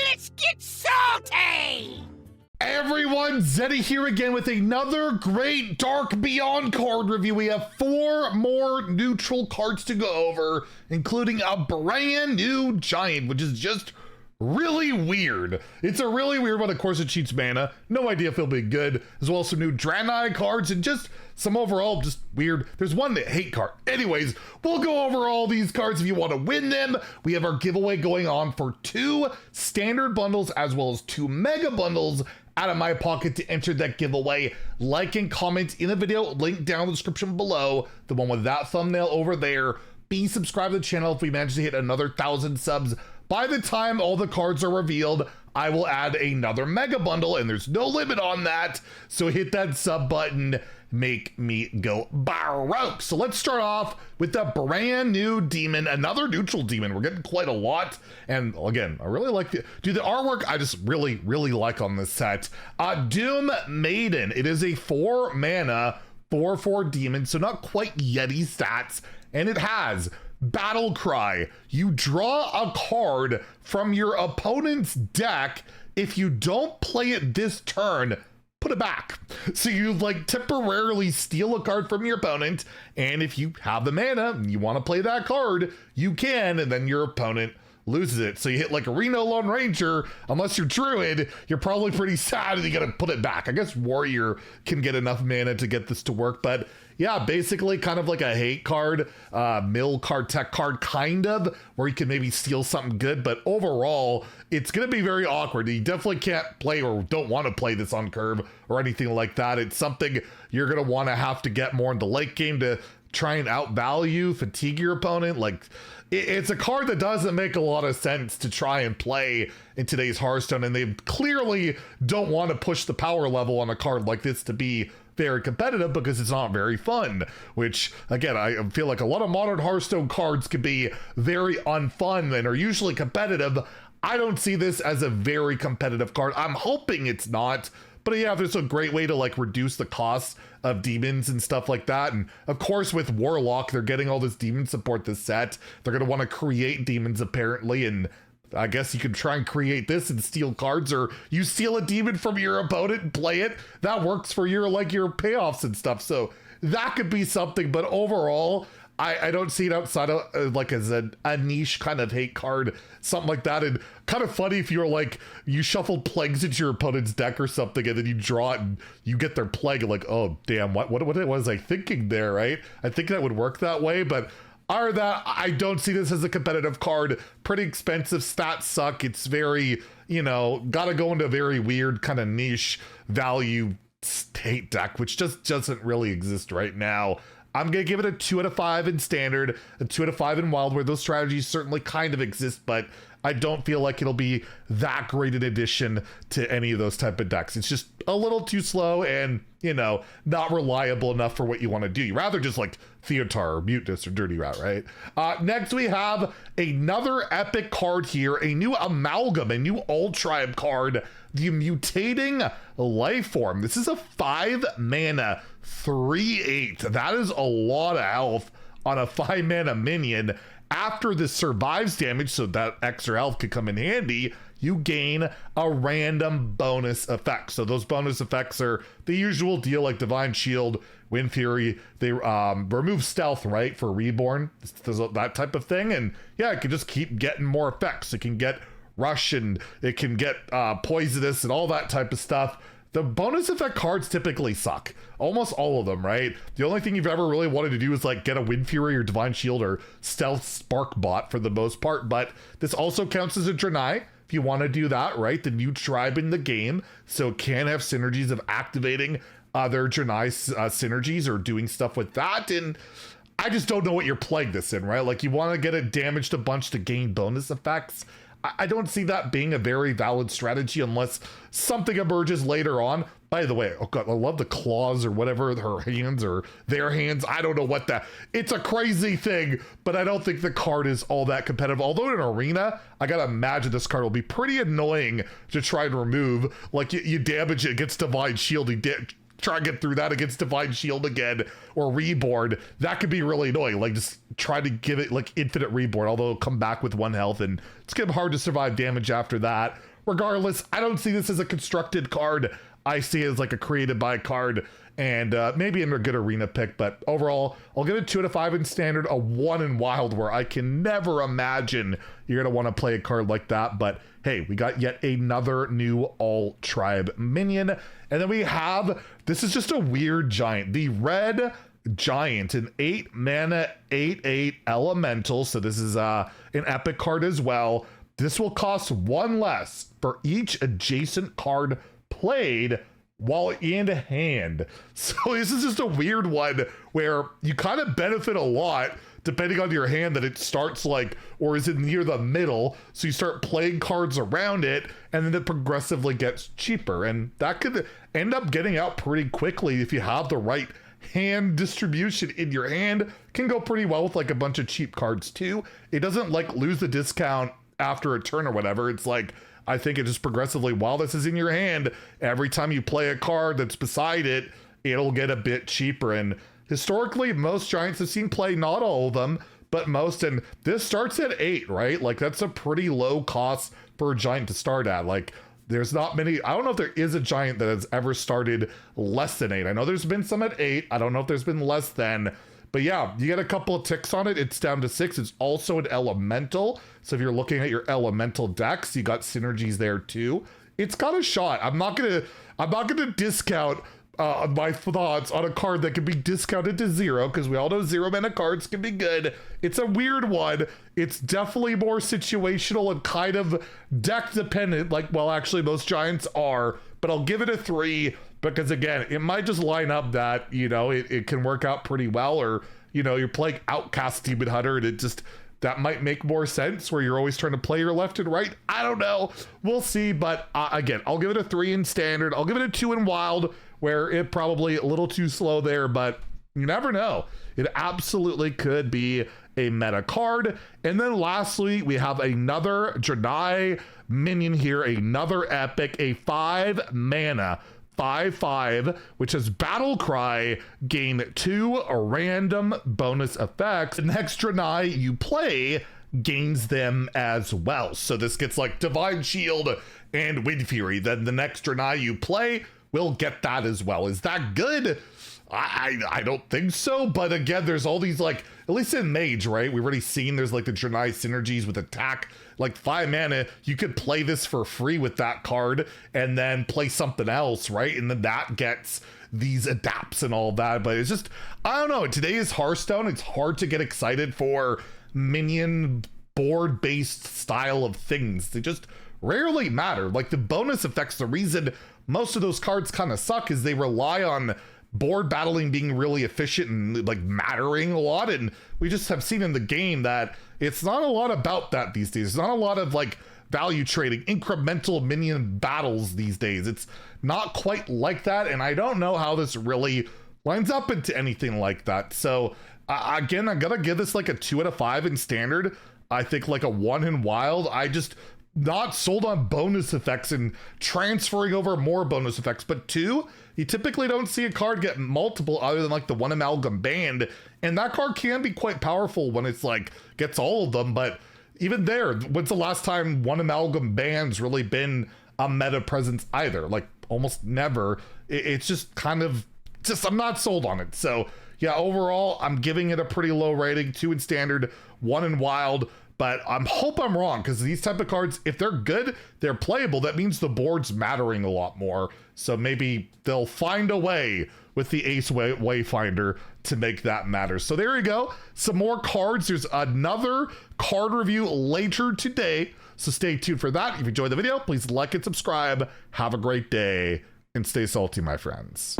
Let's get salty! Everyone, Zeddy here again with another great Dark Beyond card review. We have 4 more neutral cards to go over, including a brand new giant, which is just really weird. It's a really weird one. Of course, it cheats mana. No idea if it'll be good. As well as some new Draenei cards and just some overall just weird. There's one that hate card. Anyways, we'll go over all these cards if you want to win them. We have our giveaway going on for 2 standard bundles as well as 2 mega bundles out of my pocket to enter that giveaway. Like and comment in the video, link down in the description below, the one with that thumbnail over there. Be subscribed to the channel if we manage to hit another 1,000 subs. By the time all the cards are revealed, I will add another mega bundle, and there's no limit on that. So hit that sub button, make me go baroque. So let's start off with the brand new demon, another neutral demon. We're getting quite a lot. And again, I really like the artwork. I just really like on this set. Doom Maiden. It is a 4 mana, 4/4 demon. So not quite Yeti stats. And it has Battle Cry. You draw a card from your opponent's deck. If you don't play it this turn, put it back. So you like temporarily steal a card from your opponent, and if you have the mana and you want to play that card, you can, and then your opponent loses it. So you hit like a Reno Lone Ranger, unless you're Druid, you're probably pretty sad and you gotta put it back. I guess Warrior can get enough mana to get this to work, but yeah, basically kind of like a hate card, mill card, tech card, kind of, where you can maybe steal something good, but overall, it's gonna be very awkward. You definitely can't play or don't want to play this on curve or anything like that. It's something you're gonna want to have to get more into late game to try and outvalue, fatigue your opponent. Like, it's a card that doesn't make a lot of sense to try and play in today's Hearthstone, and they clearly don't want to push the power level on a card like this to be very competitive because it's not very fun, which again, I feel like a lot of modern Hearthstone cards could be very unfun and are usually competitive. I don't see this as a very competitive card. I'm hoping it's not. But yeah, there's a great way to like reduce the cost of demons and stuff like that. And of course with Warlock, they're getting all this demon support this set. They're going to want to create demons apparently. And I guess you could try and create this and steal cards, or you steal a demon from your opponent and play it. That works for your like your payoffs and stuff. So that could be something. But overall, I don't see it outside of like as a niche kind of hate card, something like that. And kind of funny if you're like, you shuffle plagues into your opponent's deck or something, and then you draw it and you get their plague and like, oh damn, what was I thinking there, right? I think that would work that way, but other than that, I don't see this as a competitive card. Pretty expensive, stats suck. It's very, you know, gotta go into a very weird kind of niche value state deck, which just doesn't really exist right now. I'm going to give it a 2 out of 5 in standard, a 2 out of 5 in wild, where those strategies certainly kind of exist, but I don't feel like it'll be that great an addition to any of those type of decks. It's just a little too slow and, you know, not reliable enough for what you want to do. You rather just like Theotar or Mutinous or Dirty Rat, right? Next we have another epic card here, a new Amalgam, a new All-Tribe card, the Mutating Lifeform. This is a 5 mana, 3/8. That is a lot of health on a 5 mana minion. After this survives damage, so that extra health could come in handy, you gain a random bonus effect. So those bonus effects are the usual deal, like Divine Shield, Wind Fury. They remove stealth, right, for Reborn, that type of thing. And yeah, it can just keep getting more effects. It can get Rush, and it can get Poisonous and all that type of stuff. The bonus effect cards typically suck. Almost all of them, right? The only thing you've ever really wanted to do is like get a Wind Fury or Divine Shield or Stealth Spark Bot for the most part, but this also counts as a Draenei if you want to do that, right? The new tribe in the game, so it can have synergies of activating other Draenei synergies or doing stuff with that, and I just don't know what you're playing this in, right? Like you want to get it damaged a bunch to gain bonus effects. I don't see that being a very valid strategy unless something emerges later on. By the way, oh god, I love the claws or whatever, her hands or their hands. I don't know what that, it's a crazy thing, but I don't think the card is all that competitive. Although in an arena, I gotta imagine this card will be pretty annoying to try and remove. Like you damage it against Divine Shield, try and get through that against Divine Shield again, or Reborn. That could be really annoying. Like just try to give it like infinite Reborn, although it'll come back with 1 health, and it's gonna be hard to survive damage after that. regardless, I don't see this as a constructed card. I see it as like a created by card, and maybe in a good arena pick, but overall, I'll give it 2 out of 5 in standard, a 1 in wild, where I can never imagine you're gonna want to play a card like that. But hey, we got yet another new all tribe minion, and then we have, this is just a weird giant, the red giant, an 8 mana 8/8 elemental. So this is an epic card as well. This will cost 1 less for each adjacent card played while in hand. So this is just a weird one where you kind of benefit a lot depending on your hand that it starts like, or is it near the middle? So you start playing cards around it and then it progressively gets cheaper. And that could end up getting out pretty quickly if you have the right hand distribution in your hand. Can go pretty well with like a bunch of cheap cards too. It doesn't like lose the discount after a turn or whatever. It's like, I think it just progressively, while this is in your hand, every time you play a card that's beside it, it'll get a bit cheaper. And historically, most giants have seen play, not all of them, but most. And this starts at 8, right? Like that's a pretty low cost for a giant to start at. Like there's not many, I don't know if there is a giant that has ever started less than 8. I know there's been some at 8. I don't know if there's been less than. But yeah, you get a couple of ticks on it. It's down to 6. It's also an elemental. So if you're looking at your elemental decks, you got synergies there too. It's got a shot. I'm not gonna discount my thoughts on a card that can be discounted to 0, because we all know 0 mana cards can be good. It's a weird one. It's definitely more situational and kind of deck dependent, like, well, actually most giants are, but I'll give it a 3. Because again, it might just line up that, you know, it can work out pretty well, or, you know, you're playing Outcast Demon Hunter and it just, that might make more sense where you're always trying to play your left and right. I don't know. We'll see. But again, I'll give it a 3 in standard. I'll give it a 2 in wild, where it probably a little too slow there, but you never know. It absolutely could be a meta card. And then lastly, we have another Draenei minion here, another epic, a 5 mana 5/5, which is Battle Cry, gain 2 random bonus effects. The next Draenei you play gains them as well. So this gets like Divine Shield and Wind Fury. Then the next Draenei you play will get that as well. Is that good? I don't think so, but again, there's all these, like, at least in Mage, right? We've already seen there's like the Draenei synergies with attack. Like 5 mana, you could play this for free with that card and then play something else, right? And then that gets these adapts and all that. But it's just, I don't know. Today is Hearthstone. It's hard to get excited for minion board-based style of things. They just rarely matter. Like the bonus effects, the reason most of those cards kind of suck is they rely on board battling being really efficient and like mattering a lot, and we just have seen in the game that it's not a lot about that these days. It's not a lot of like value trading, incremental minion battles these days. It's not quite like that, and I don't know how this really lines up into anything like that. So again, I'm gonna give this like a 2 out of 5 in standard. I think like a 1 in wild. I just not sold on bonus effects and transferring over more bonus effects, but 2, you typically don't see a card get multiple other than like the 1 amalgam band, and that card can be quite powerful when it's like gets all of them. But even there, when's the last time 1 amalgam band's really been a meta presence either? Like almost never. It's just kind of just, I'm not sold on it. So yeah, overall I'm giving it a pretty low rating, 2 in standard, 1 in wild. But I hope I'm wrong, because these type of cards, if they're good, they're playable. That means the board's mattering a lot more. So maybe they'll find a way with the Ace Wayfinder to make that matter. So there you go. Some more cards. There's another card review later today. So stay tuned for that. If you enjoyed the video, please like and subscribe. Have a great day and stay salty, my friends.